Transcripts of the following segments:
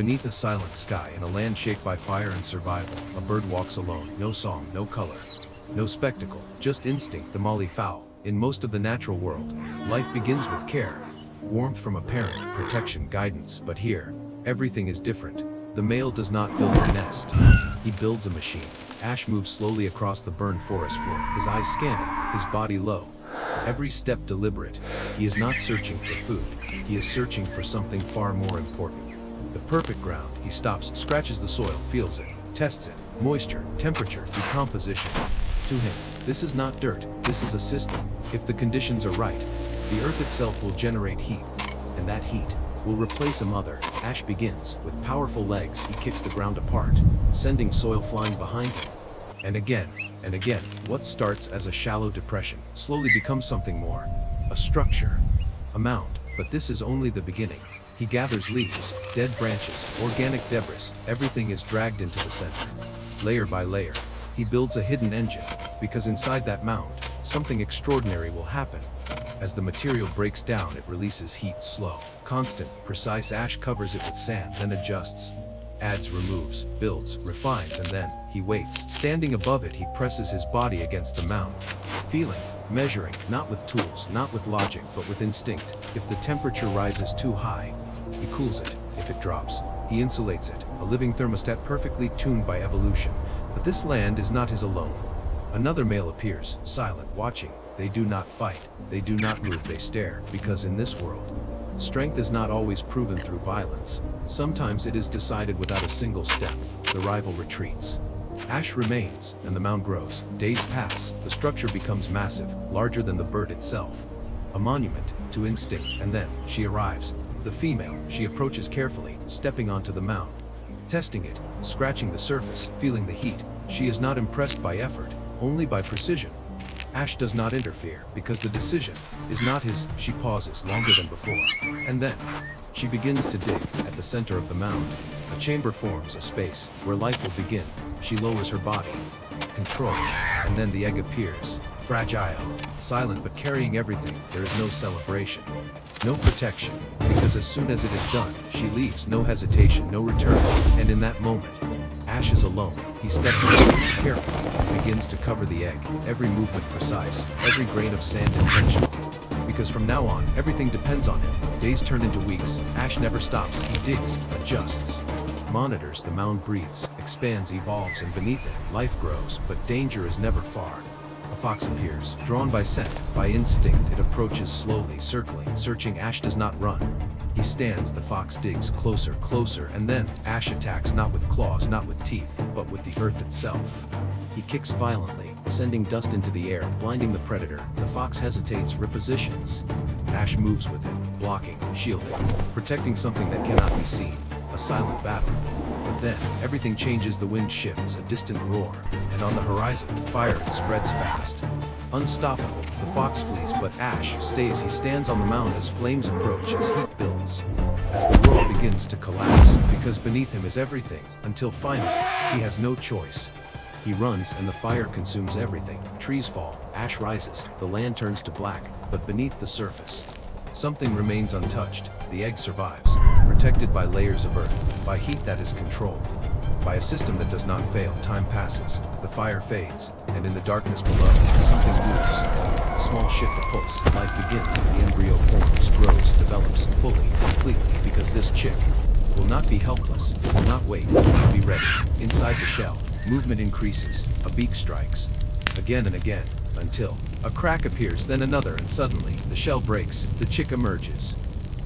Beneath a silent sky in a land shaped by fire and survival, a bird walks alone, no song, no color, no spectacle, just instinct. The Malleefowl. In most of the natural world, life begins with care, warmth from a parent, protection, guidance, but here, everything is different. The male does not build a nest, he builds a machine. Ash moves slowly across the burned forest floor, his eyes scanning, his body low. Every step deliberate. He is not searching for food, he is searching for something far more important. The perfect ground. He stops, scratches the soil, feels it, tests it, moisture, temperature, decomposition. To him, this is not dirt, this is a system. If the conditions are right, the earth itself will generate heat, and that heat will replace a mother. Ash begins. With powerful legs, he kicks the ground apart, sending soil flying behind him. And again, what starts as a shallow depression slowly becomes something more. A structure, a mound. But this is only the beginning. He gathers leaves, dead branches, organic debris. Everything is dragged into the center. Layer by layer, he builds a hidden engine, because inside that mound, something extraordinary will happen. As the material breaks down, it releases heat, slow, constant, precise. Ash covers it with sand, then adjusts, adds, removes, builds, refines, and then he waits. Standing above it, he presses his body against the mound, feeling, measuring, not with tools, not with logic, but with instinct. If the temperature rises too high, he cools it. If it drops, he insulates it. A living thermostat perfectly tuned by evolution. But this land is not his alone. Another male appears, silent, watching. They do not fight, they do not move, they stare, because in this world, strength is not always proven through violence. Sometimes it is decided without a single step. The rival retreats. Ash remains, and the mound grows. Days pass, the structure becomes massive, larger than the bird itself. A monument to instinct, and then she arrives. The female. She approaches carefully, stepping onto the mound, testing it, scratching the surface, feeling the heat. She is not impressed by effort, only by precision. Ash does not interfere, because the decision is not his. She pauses longer than before, and then she begins to dig. At the center of the mound, a chamber forms, a space where life will begin. She lowers her body, control, and then the egg appears, fragile, silent but carrying everything. There is no celebration, no protection, because as soon as it is done, she leaves. No hesitation, no return. And in that moment, Ash is alone. He steps forward, carefully, begins to cover the egg, every movement precise, every grain of sand intentional. Because from now on, everything depends on him. Days turn into weeks. Ash never stops. He digs, adjusts, monitors. The mound breathes, expands, evolves, and beneath it, life grows, but danger is never far. A fox appears, drawn by scent, by instinct. It approaches slowly, circling, searching. Ash does not run. He stands. The fox digs closer, closer, and then Ash attacks, not with claws, not with teeth, but with the earth itself. He kicks violently, sending dust into the air, blinding the predator. The fox hesitates, repositions. Ash moves with it, blocking, shielding, protecting something that cannot be seen. A silent battle. But then, everything changes. The wind shifts, a distant roar, and on the horizon, fire. It spreads fast. Unstoppable, the fox flees, but Ash stays. He stands on the mound as flames approach, as heat builds, as the world begins to collapse, because beneath him is everything, until finally, he has no choice. He runs, and the fire consumes everything. Trees fall, Ash rises, the land turns to black, but beneath the surface, something remains untouched. The egg survives, protected by layers of earth, by heat that is controlled, by a system that does not fail. Time passes, the fire fades, and in the darkness below, something moves. A small shift, a pulse. Life begins. The embryo forms, grows, develops, fully, completely, because this chick will not be helpless, will not wait, will be ready. Inside the shell, movement increases, a beak strikes, again and again, until a crack appears, then another, and suddenly, the shell breaks, the chick emerges.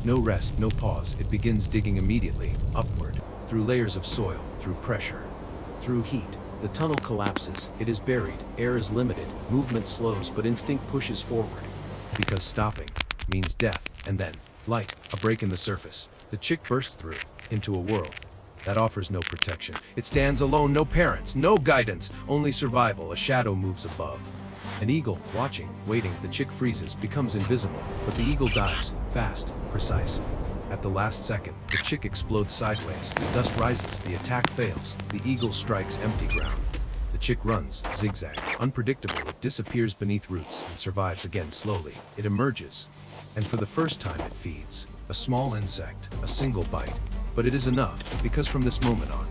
No rest, no pause. It begins digging immediately, upward, through layers of soil, through pressure, through heat. The tunnel collapses, it is buried, air is limited, movement slows, but instinct pushes forward. Because stopping means death, and then, light, a break in the surface. The chick bursts through, into a world that offers no protection. It stands alone, no parents, no guidance, only survival. A shadow moves above. An eagle, watching, waiting. The chick freezes, becomes invisible, but the eagle dives, fast, precise. At the last second, the chick explodes sideways, dust rises, the attack fails, the eagle strikes empty ground. The chick runs, zigzag, unpredictable. It disappears beneath roots and survives again slowly. It emerges, and for the first time it feeds. A small insect, a single bite, But it is enough, because from this moment on,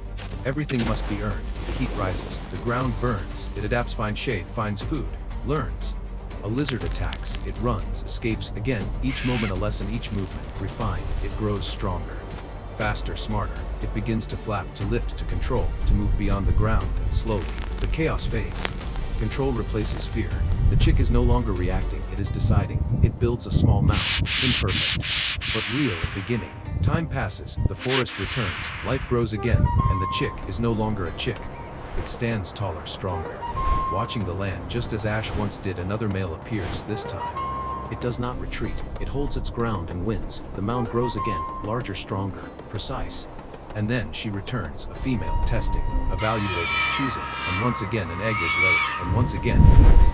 everything must be earned. The heat rises, the ground burns, it adapts, finds shade, finds food, learns. A lizard attacks, it runs, escapes, again, each moment a lesson, each movement, refined, it grows stronger. Faster, smarter, it begins to flap, to lift, to control, to move beyond the ground, and slowly, the chaos fades. Control replaces fear. The chick is no longer reacting, it is deciding. It builds a small mound, imperfect, but real at beginning. Time passes, the forest returns, life grows again, and the chick is no longer a chick. It stands taller, stronger. Watching the land just as Ash once did, another male appears this time. It does not retreat, it holds its ground and wins. The mound grows again, larger, stronger, precise. And then she returns, a female, testing, evaluating, choosing, and once again an egg is laid, and once again,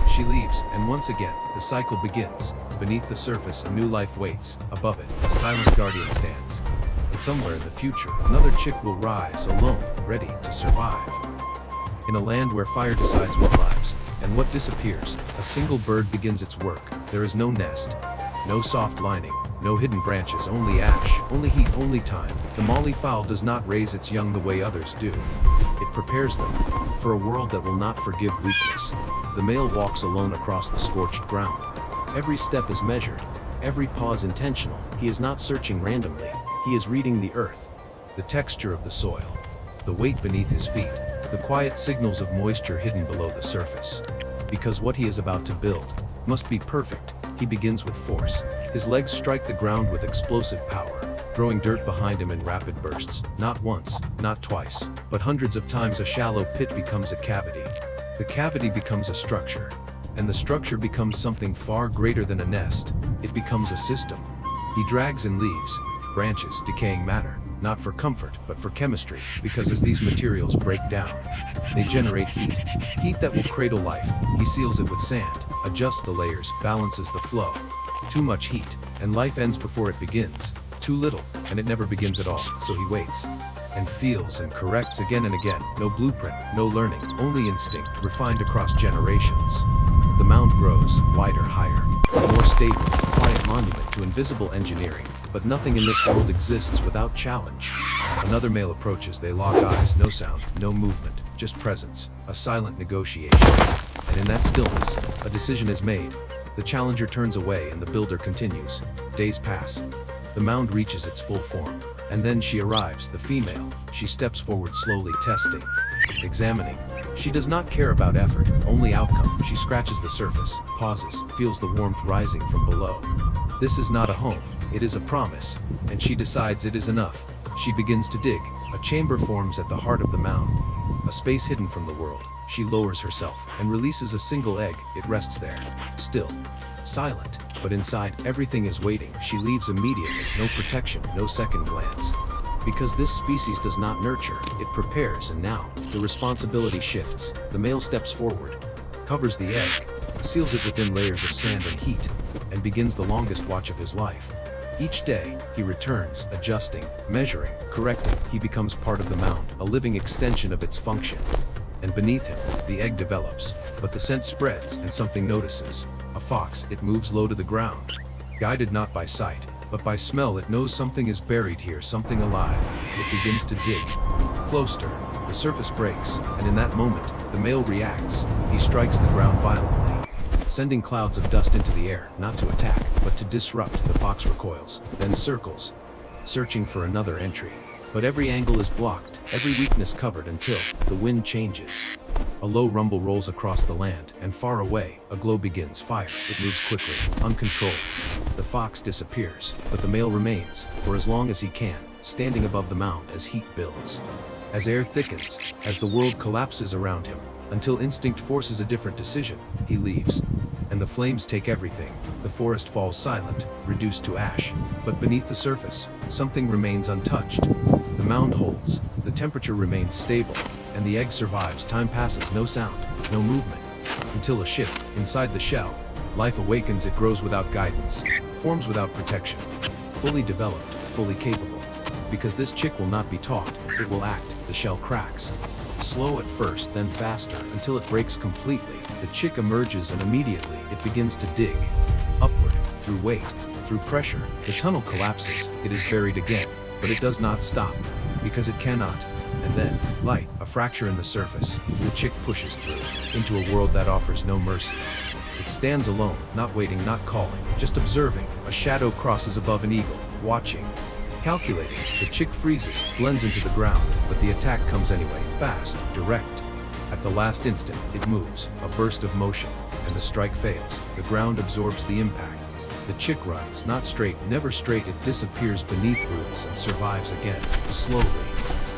she leaves, and once again, the cycle begins. Beneath the surface, a new life waits. Above it, a silent guardian stands. And somewhere in the future, another chick will rise, alone, ready to survive. In a land where fire decides what lives, and what disappears, a single bird begins its work. There is no nest, no soft lining, no hidden branches, only ash, only heat, only time. The Malleefowl does not raise its young the way others do. It prepares them for a world that will not forgive weakness. The male walks alone across the scorched ground. Every step is measured, every pause intentional. He is not searching randomly, he is reading the earth, the texture of the soil, the weight beneath his feet, the quiet signals of moisture hidden below the surface. Because what he is about to build must be perfect, he begins with force. His legs strike the ground with explosive power, throwing dirt behind him in rapid bursts. Not once, not twice, but hundreds of times. A shallow pit becomes a cavity. The cavity becomes a structure. And the structure becomes something far greater than a nest. It becomes a system. He drags in leaves, branches, decaying matter, not for comfort, but for chemistry, because as these materials break down, they generate heat. Heat that will cradle life. He seals it with sand, adjusts the layers, balances the flow. Too much heat, and life ends before it begins. Too little, and it never begins at all. So he waits, and feels and corrects again and again. No blueprint, no learning, only instinct, refined across generations. The mound grows, wider, higher, more stable, a quiet monument to invisible engineering. But nothing in this world exists without challenge. Another male approaches, they lock eyes, no sound, no movement, just presence, a silent negotiation. And in that stillness, a decision is made. The challenger turns away and the builder continues. Days pass. The mound reaches its full form. And then she arrives, the female. She steps forward slowly, testing, examining. She does not care about effort, only outcome. She scratches the surface, pauses, feels the warmth rising from below. This is not a home, it is a promise, and she decides it is enough. She begins to dig. A chamber forms at the heart of the mound, a space hidden from the world. She lowers herself and releases a single egg. It rests there, still, silent, but inside everything is waiting. She leaves immediately, no protection, no second glance. Because this species does not nurture, it prepares, and now, the responsibility shifts. The male steps forward, covers the egg, seals it within layers of sand and heat, and begins the longest watch of his life. Each day, he returns, adjusting, measuring, correcting. He becomes part of the mound, a living extension of its function. And beneath him, the egg develops, but the scent spreads, and something notices. A fox, it moves low to the ground. Guided not by sight, but by smell, it knows something is buried here, something alive. It begins to dig. Floster, the surface breaks, and in that moment, the male reacts. He strikes the ground violently, sending clouds of dust into the air, not to attack, but to disrupt. The fox recoils, then circles, searching for another entry. But every angle is blocked, every weakness covered until the wind changes. A low rumble rolls across the land, and far away, a glow begins. Fire. It moves quickly, uncontrolled. The fox disappears, but the male remains, for as long as he can, standing above the mound as heat builds. As air thickens, as the world collapses around him, until instinct forces a different decision, he leaves. And the flames take everything. The forest falls silent, reduced to ash. But beneath the surface, something remains untouched. The mound holds, the temperature remains stable, and the egg survives. Time passes, no sound, no movement, until a shift. Inside the shell, life awakens. It grows without guidance, forms without protection, fully developed, fully capable. Because this chick will not be taught, it will act. The shell cracks. Slow at first, then faster, until it breaks completely. The chick emerges, and immediately, it begins to dig. Upward, through weight, through pressure, the tunnel collapses. It is buried again. but it does not stop, because it cannot. And then, light, a fracture in the surface, the chick pushes through, into a world that offers no mercy. It stands alone, not waiting, not calling, just observing. A shadow crosses above an eagle, watching. Calculating, the chick freezes, blends into the ground, but the attack comes anyway, fast, direct. At the last instant, it moves, a burst of motion, and the strike fails. The ground absorbs the impact. The chick runs, not straight, never straight. It disappears beneath roots and survives again, slowly.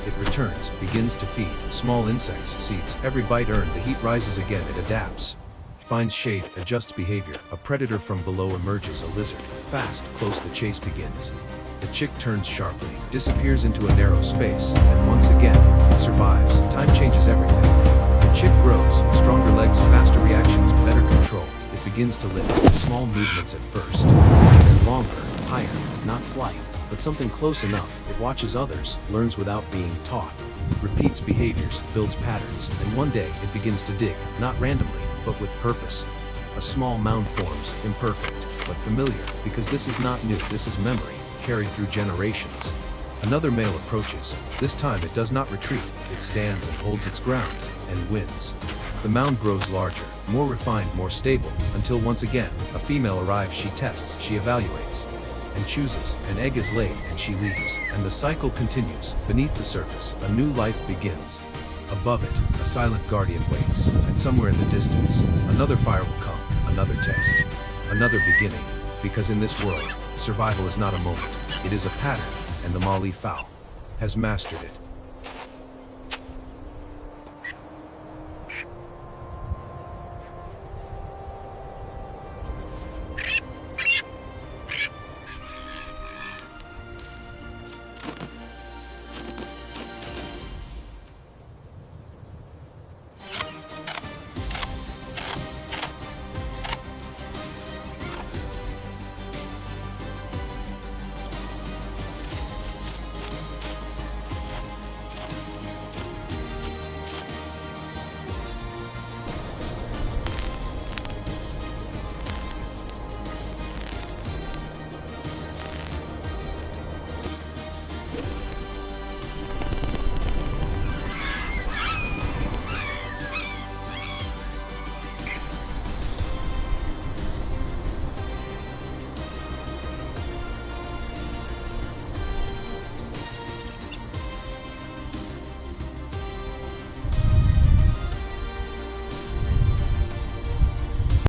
It returns, begins to feed, small insects, seeds. Every bite earned, the heat rises again. It adapts. Finds shade, adjusts behavior. A predator from below emerges, a lizard. Fast, close, the chase begins. The chick turns sharply, disappears into a narrow space, and once again, it survives. Time changes everything. The chick grows, stronger legs, faster reactions, better control. It begins to live, small movements at first, then longer, higher, not flight, but something close enough. It watches others, learns without being taught, repeats behaviors, builds patterns, and one day it begins to dig, not randomly, but with purpose. A small mound forms, imperfect, but familiar, because this is not new, this is memory, carried through generations. Another male approaches. This time it does not retreat, it stands and holds its ground, and wins. The mound grows larger, more refined, more stable, until once again, a female arrives. She tests, she evaluates, and chooses. An egg is laid, and she leaves, and the cycle continues. Beneath the surface, a new life begins. Above it, a silent guardian waits, and somewhere in the distance, another fire will come, another test, another beginning, because in this world, survival is not a moment, it is a pattern, and the Malleefowl has mastered it.